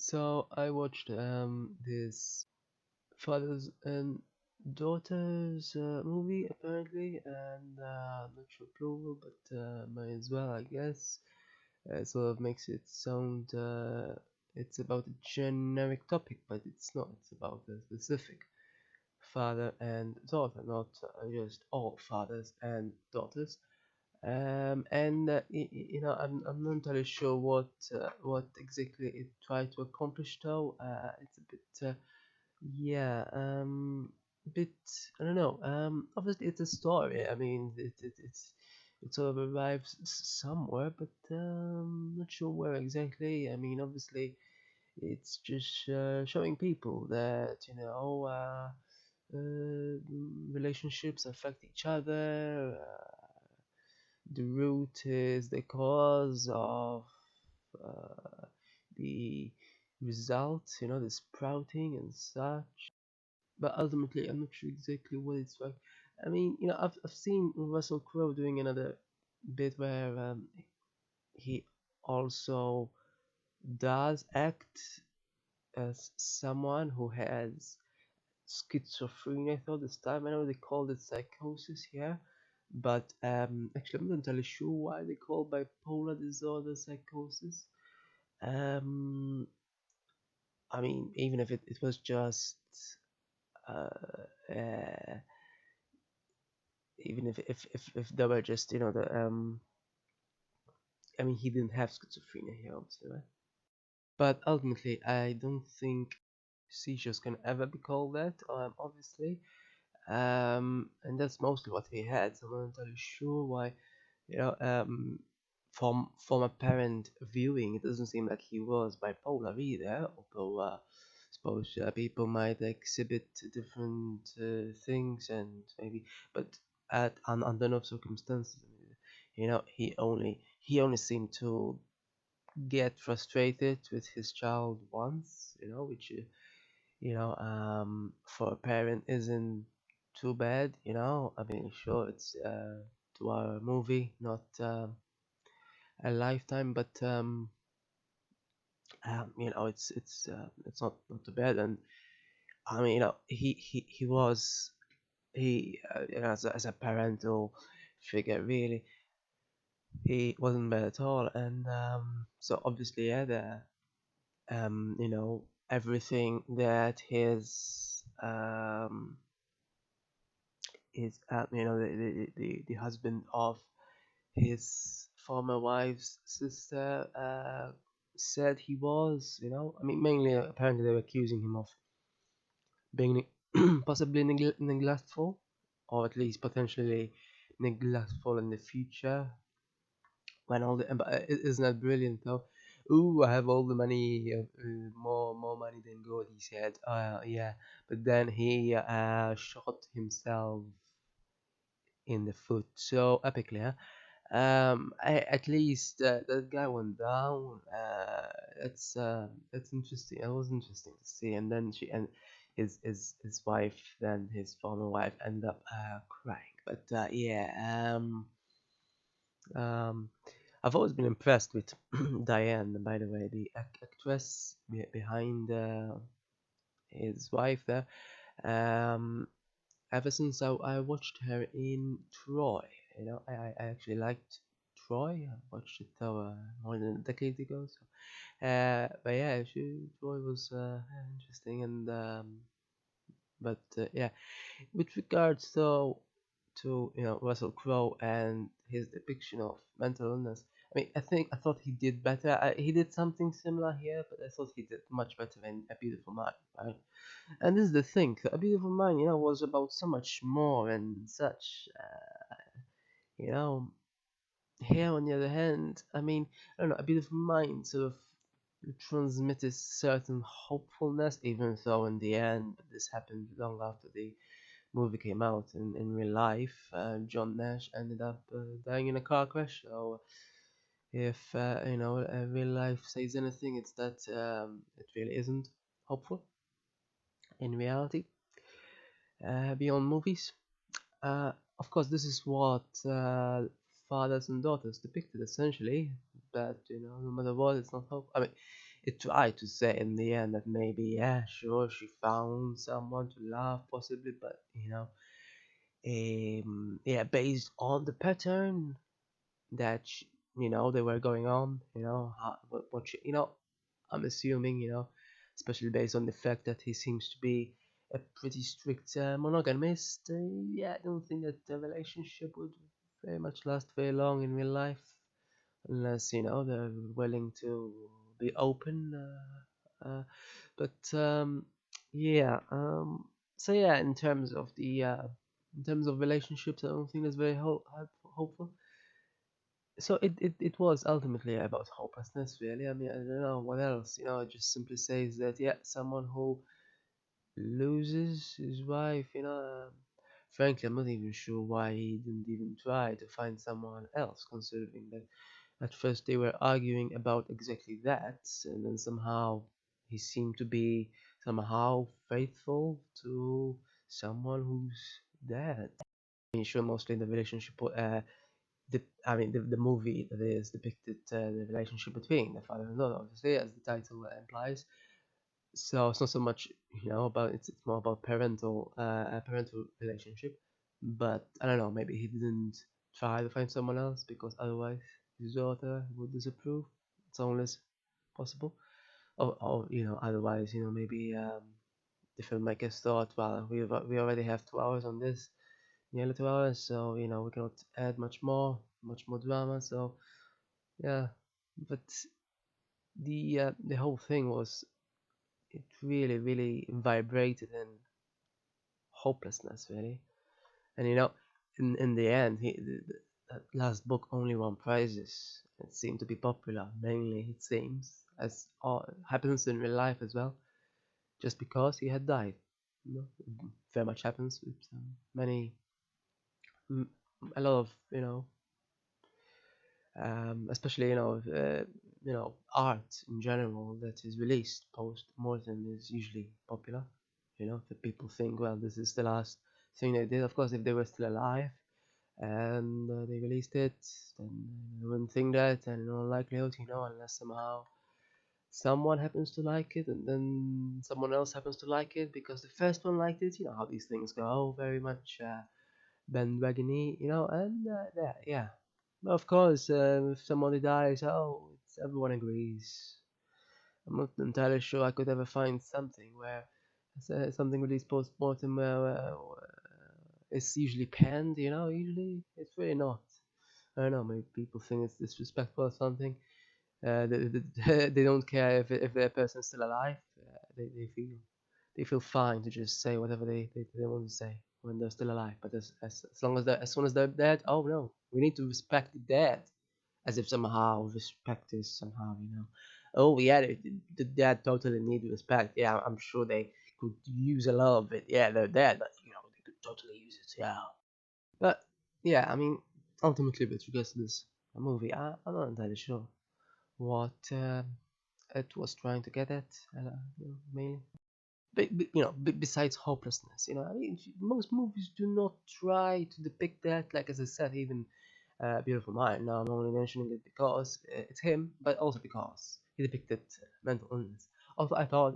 So I watched this fathers and daughters movie apparently, and not sure plural, but might as well, I guess. Sort of makes it sound it's about a generic topic, but it's not. It's about a specific father and daughter, not just all fathers and daughters. I'm not entirely sure what exactly it tried to accomplish though. It's a bit bit I don't know. Obviously it's a story. I mean, it sort of arrives somewhere, but not sure where exactly. I mean, obviously it's just showing people that relationships affect each other. The root is the cause of uh, the result, the sprouting and such. But ultimately, I'm not sure exactly what it's like. I mean, I've seen Russell Crowe doing another bit where he also does act as someone who has schizophrenia. I thought this time I know they called it psychosis here, but actually I'm not entirely sure why they call bipolar disorder psychosis. Um, I mean, even if it was just uh, uh, even if they were just the I mean he didn't have schizophrenia here obviously, right? But ultimately I don't think seizures can ever be called that, obviously. And that's mostly what he had, so I'm not entirely sure why. you know um from a parent viewing, it doesn't seem like he was bipolar either, although suppose people might exhibit different things, and maybe, but under no circumstances, he only seemed to get frustrated with his child once, which for a parent isn't too bad. I mean, sure, it's to our movie, not a lifetime, but it's not too bad. And I mean, he was he as a parental figure, really, he wasn't bad at all. And so obviously, yeah, everything that his the husband of his former wife's sister said he was. I mean, mainly apparently they were accusing him of being possibly neglectful, or at least potentially neglectful in the future. When all the but isn't that brilliant though? Ooh, I have all the money, more money than God, he said. Yeah, but then he shot himself in the foot so epically, huh? At least that guy went down. That's interesting. It was interesting to see. And then his wife, then his former wife, ended up crying. But yeah, um, I've always been impressed with Diane. By the way, the actress behind his wife there. Um, Ever since I watched her in Troy, I actually liked Troy. I watched it more than a decade ago. So, but yeah, Troy was interesting, and but yeah, with regards to Russell Crowe and his depiction of mental illness, I mean, I thought he did better. He did something similar here, but I thought he did much better in A Beautiful Mind, right? And this is the thing, A Beautiful Mind, was about so much more and such. You know, Here on the other hand, I mean, I don't know, A Beautiful Mind sort of transmitted certain hopefulness, even though in the end, this happened long after the movie came out. In real life, John Nash ended up dying in a car crash. So if real life says anything, it's that it really isn't hopeful in reality, beyond movies. Uh, of course, this is what fathers and daughters depicted essentially. But no matter what, it's not hope. I mean, it tried to say in the end that maybe, yeah, sure, she found someone to love, possibly, but yeah, based on the pattern that they were going on, what I'm assuming, especially based on the fact that he seems to be a pretty strict monogamist. Yeah, I don't think that the relationship would very much last very long in real life, unless they're willing to be open. But yeah. So yeah, in terms of relationships, I don't think that's very hopeful. So it was ultimately about hopelessness, really. I mean, I don't know what else. It just simply says that, yeah, someone who loses his wife. Frankly, I'm not even sure why he didn't even try to find someone else, considering that at first they were arguing about exactly that, and then somehow he seemed to be somehow faithful to someone who's dead. I mean, sure, mostly the relationship. The movie that is depicted the relationship between the father and daughter, obviously, as the title implies. So it's not so much about it's more about parental relationship. But I don't know, maybe he didn't try to find someone else because otherwise his daughter would disapprove. It's always possible. Or otherwise, maybe the filmmakers thought, well, we already have 2 hours on this, nearly 2 hours, so we cannot add much more drama. So yeah, but the whole thing was, it really really vibrated in hopelessness, really. And in the end, that last book only won prizes. It seemed to be popular, mainly, it seems, as all happens in real life as well, just because he had died. Very much happens with many, m- a lot of especially art in general that is released post mortem is usually popular. The people think, well, this is the last thing they did. Of course, if they were still alive and they released it, then they wouldn't think that, and in all likelihood, unless somehow someone happens to like it, and then someone else happens to like it because the first one liked it. You know how these things go, very much bandwagony, and yeah. Of course, if somebody dies, everyone agrees. I'm not entirely sure I could ever find something where something released post-mortem is usually panned, usually it's really not. I don't know, maybe people think it's disrespectful or something. They don't care if their person's still alive. They feel fine to just say whatever they want to say when they're still alive. But as soon as they're dead, oh no, we need to respect the dead, as if somehow respect is somehow, oh yeah, the dead totally need respect. Yeah, I'm sure they could use a lot of it. Yeah, they're dead, but they could totally use it. Yeah, but yeah, I mean, ultimately with regards to this movie, I'm not entirely sure what it was trying to get at, mainly. Besides hopelessness, I mean, most movies do not try to depict that. Like, as I said, even Beautiful Mind. Now, I'm only mentioning it because it's him, but also because he depicted mental illness. Also, I thought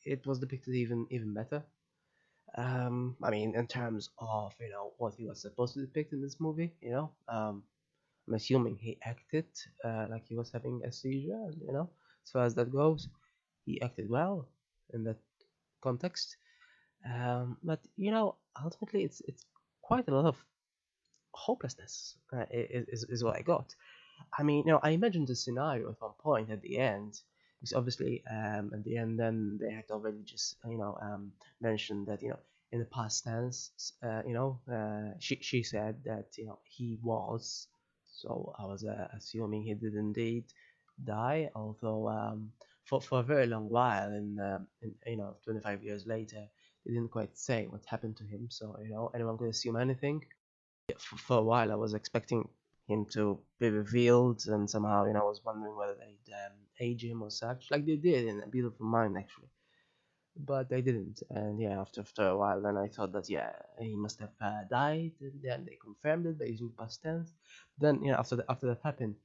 it was depicted even better. I mean, in terms of what he was supposed to depict in this movie, I'm assuming he acted like he was having a seizure. As far as that goes, he acted well in that context. But ultimately, it's quite a lot of hopelessness. Is what I got. I mean, I imagined the scenario at one point at the end, because obviously, at the end, then they had already just mentioned that in the past tense, she said that he was. So I was assuming he did indeed die, although for a very long while, in 25 years later, they didn't quite say what happened to him. So anyone could assume anything. For a while, I was expecting him to be revealed, and somehow, I was wondering whether they'd age him or such, like they did in A Beautiful Mind, actually. But they didn't, and yeah, after a while, then I thought that yeah, he must have died, and then they confirmed it by using past tense. Then after that happened,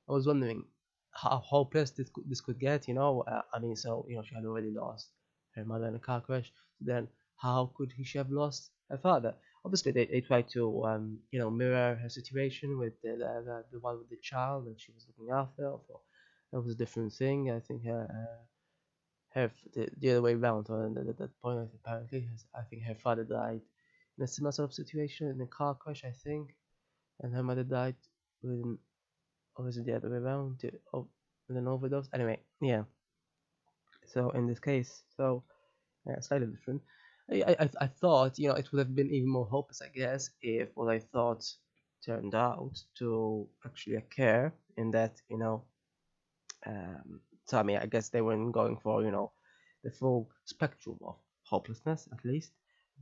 I was wondering, how hopeless this could get, I mean, so she had already lost her mother in a car crash. Then how could she have lost her father? Obviously, they tried to mirror her situation with the one with the child that she was looking after. For that was a different thing. I think the other way around. At that point, apparently, I think her father died in a similar sort of situation in a car crash, I think, and her mother died within, or is it the other way around? With an overdose. Anyway, yeah. So in this case, yeah, slightly different. I thought it would have been even more hopeless, I guess, if what I thought turned out to actually occur. In that so I mean, I guess they weren't going for the full spectrum of hopelessness, at least.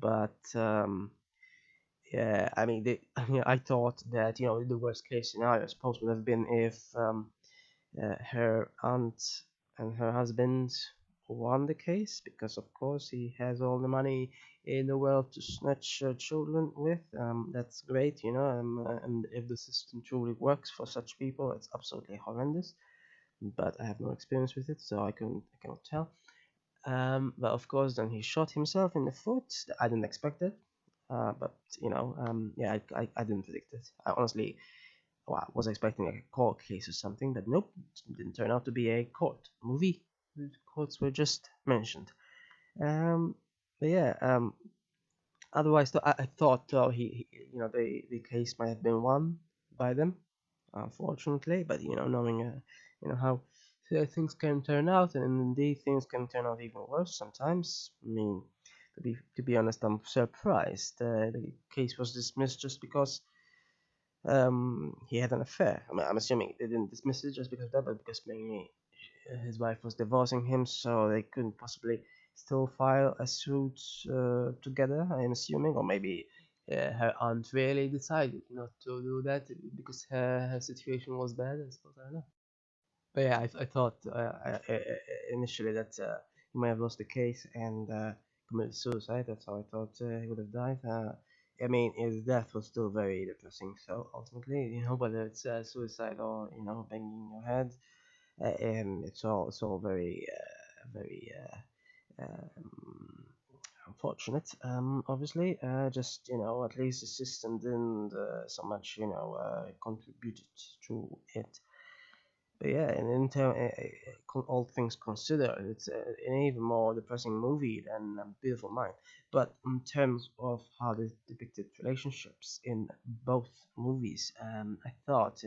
But yeah, I mean, I thought that the worst case scenario, I suppose, would have been if her aunt and her husband won the case, because of course he has all the money in the world to snatch children with. That's great, and if the system truly works for such people, it's absolutely horrendous. But I have no experience with it, so I cannot tell. But of course, then he shot himself in the foot. I didn't expect it, but yeah, I didn't predict it. I honestly, well, I was expecting a court case or something, but nope, it didn't turn out to be a court movie. The courts were just mentioned. But yeah, otherwise, I thought the case might have been won by them, unfortunately. But knowing how things can turn out, and indeed things can turn out even worse sometimes. I mean, to be honest, I'm surprised the case was dismissed just because he had an affair. I mean, I'm assuming they didn't dismiss it just because of that, but because maybe his wife was divorcing him, so they couldn't possibly still file a suit together. I'm assuming, or maybe her aunt really decided not to do that because her situation was bad. I suppose, I don't know. But yeah, I thought initially that he might have lost the case and committed suicide. That's how I thought he would have died. I mean, his death was still very depressing. So ultimately, whether it's suicide or banging your head, it's all very unfortunate. Obviously, just at least the system didn't so much contributed to it. But yeah, and all things considered, it's an even more depressing movie than Beautiful Mind. But in terms of how they depicted relationships in both movies, I thought,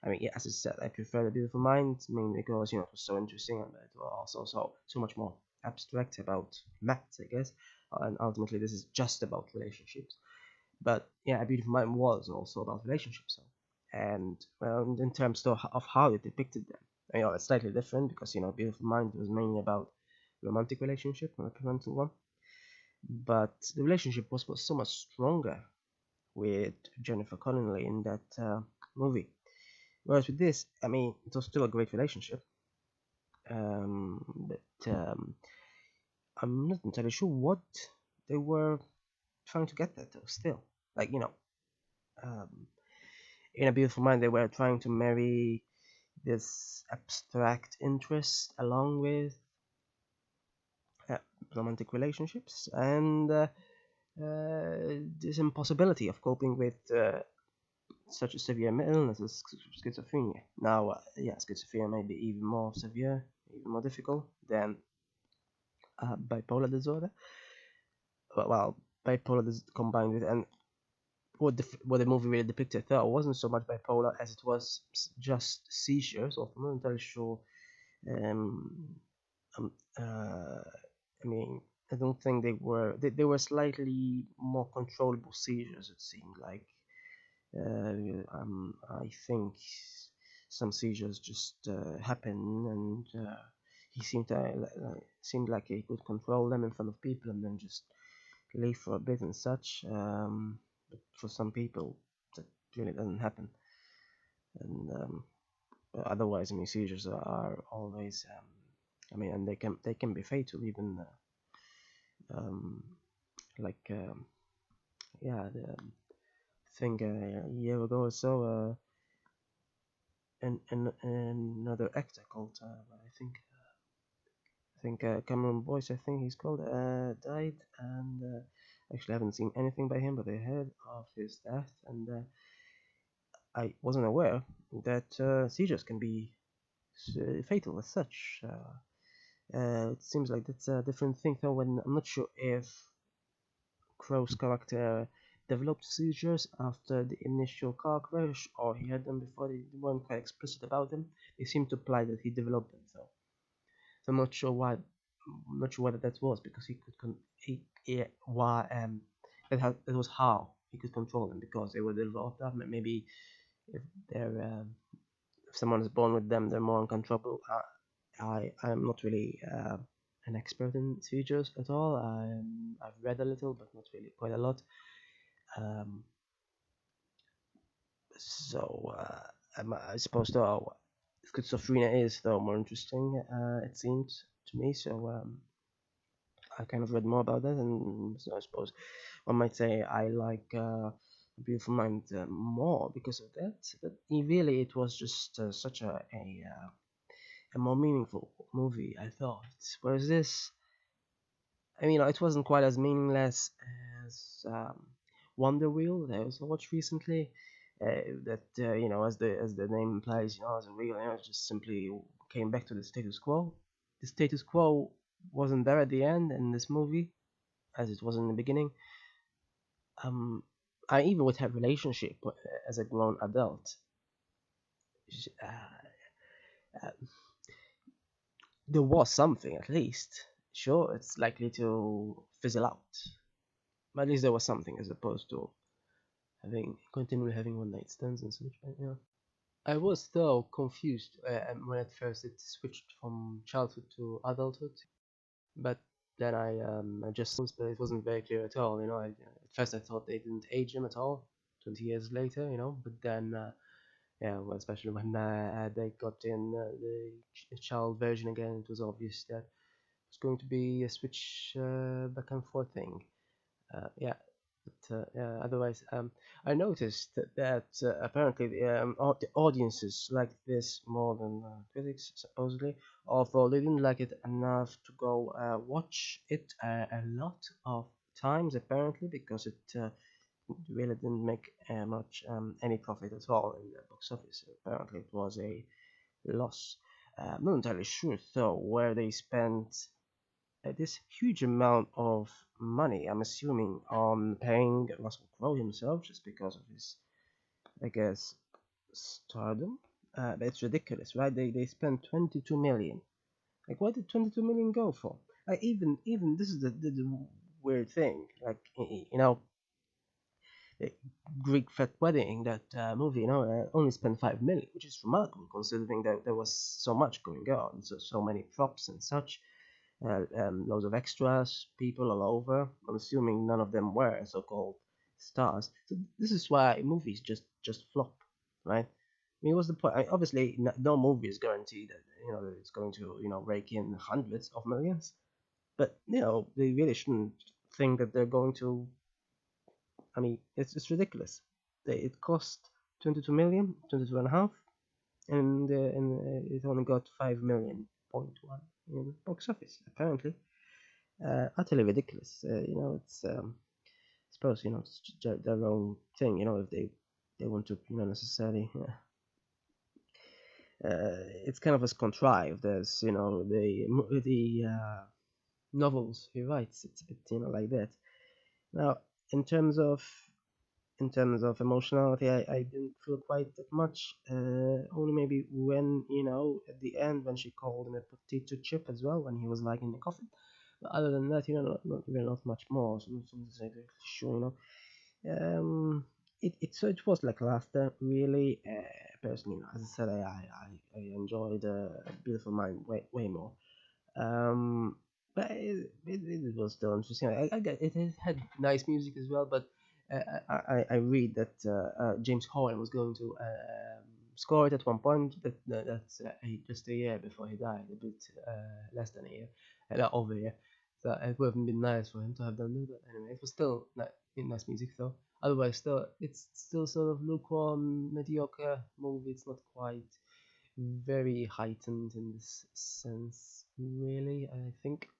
I mean, yeah, as I said, I prefer The Beautiful Mind mainly because it was so interesting, and it was also so much more abstract about maths, I guess. And ultimately, this is just about relationships. But yeah, A Beautiful Mind was also about relationships. So. And well, in terms of how they depicted them, it's slightly different because Beautiful Mind was mainly about romantic relationship, not a parental one. But the relationship was so much stronger with Jennifer Connelly in that movie. Whereas with this, I mean, it was still a great relationship, but I'm not entirely sure what they were trying to get at. Though, still, like um, in A Beautiful Mind, they were trying to marry this abstract interest along with uh, romantic relationships and this impossibility of coping with such a severe illness as schizophrenia. Now, yeah, schizophrenia may be even more severe, even more difficult than bipolar disorder. Well, bipolar combined with, and what the movie really depicted though wasn't so much bipolar as it was just seizures. Or I'm not entirely sure. Um, um, uh, I mean, I don't think they were slightly more controllable seizures. It seemed like. I think some seizures just happen, and he seemed like he could control them in front of people and then just leave for a bit and such. But for some people, that really doesn't happen. And but otherwise, I mean, seizures are always, I mean, and they can be fatal even. Um, like yeah, I think a year ago or so, another actor called Cameron Boyce, I think he's called, died, and actually I haven't seen anything by him, but I heard of his death, and I wasn't aware that seizures can be fatal as such. It seems like that's a different thing, though. When I'm not sure if Crow's character developed seizures after the initial car crash, or he had them before. They weren't quite explicit about them. They seem to imply that he developed them, though. So I'm not sure why. I'm not sure whether that was because he could why that was how he could control them, because they were developed up. Maybe if they're if someone is born with them, they're more uncontrollable. I'm not really an expert in seizures at all. I've read a little, but not really quite a lot. Um, I suppose though schizophrenia is though more interesting. It seems to me. So I kind of read more about that, and so I suppose one might say I like Beautiful Mind more because of that. But really, it was just such a more meaningful movie, I thought. Whereas this, I mean, it wasn't quite as meaningless as Wonder Wheel that I also watched recently. That as the name implies, as a wheel, it just simply came back to the status quo. The status quo wasn't there at the end in this movie, as it was in the beginning. Um, I even would have relationship as a grown adult. Uh, uh, there was something at least. Sure, it's likely to fizzle out, but at least there was something as opposed to continually having one night stands and such. But, yeah, I was though confused when at first it switched from childhood to adulthood, but then I just but it wasn't very clear at all. At first I thought they didn't age him at all. 20 years later, but then yeah, well, especially when they got in the child version again, it was obvious that it's going to be a switch back and forth thing. Yeah, but yeah, otherwise, I noticed that apparently the audiences liked this more than critics, supposedly. Although they didn't like it enough to go watch it a lot of times, apparently, because it really didn't make much any profit at all in the box office. Apparently, it was a loss. I'm not entirely sure though where they spent this huge amount of money, I'm assuming, on paying Russell Crowe himself just because of his, I guess, stardom. But it's ridiculous, right? They spent 22 million. Like, what did 22 million go for? Like, even this is the weird thing. Like, the Greek Fat Wedding, that movie, only spent 5 million, which is remarkable considering that there was so much going on, so many props and such. Loads of extras, people all over. I'm assuming none of them were so-called stars. So this is why movies just flop, right? I mean, what's the point? Obviously, no movie is guaranteed that that it's going to rake in hundreds of millions. But they really shouldn't think that they're going to. I mean, it's ridiculous. It cost 22 million, 22 and a half, and it only got 5 million.1 in box office apparently. Utterly ridiculous. It's I suppose it's their own thing. If they want to necessarily. It's kind of as contrived as the novels he writes. It's a bit like that. Now, in terms of emotionality, I didn't feel quite that much. Only maybe when at the end when she called him a potato chip as well when he was like in the coffin. But other than that, not much more. So nothing to say sure, it was like laughter really. Personally, as I said, I enjoyed Beautiful Mind way more. But it was still interesting. I get it had nice music as well, but I read that James Horner was going to score it at one point. That's just a year before he died, a bit less than a year, not over a year. So it would have been nice for him to have done that. But anyway, it was still nice music though. Otherwise, it's still sort of lukewarm, mediocre movie. It's not quite. very heightened in this sense, really, I think.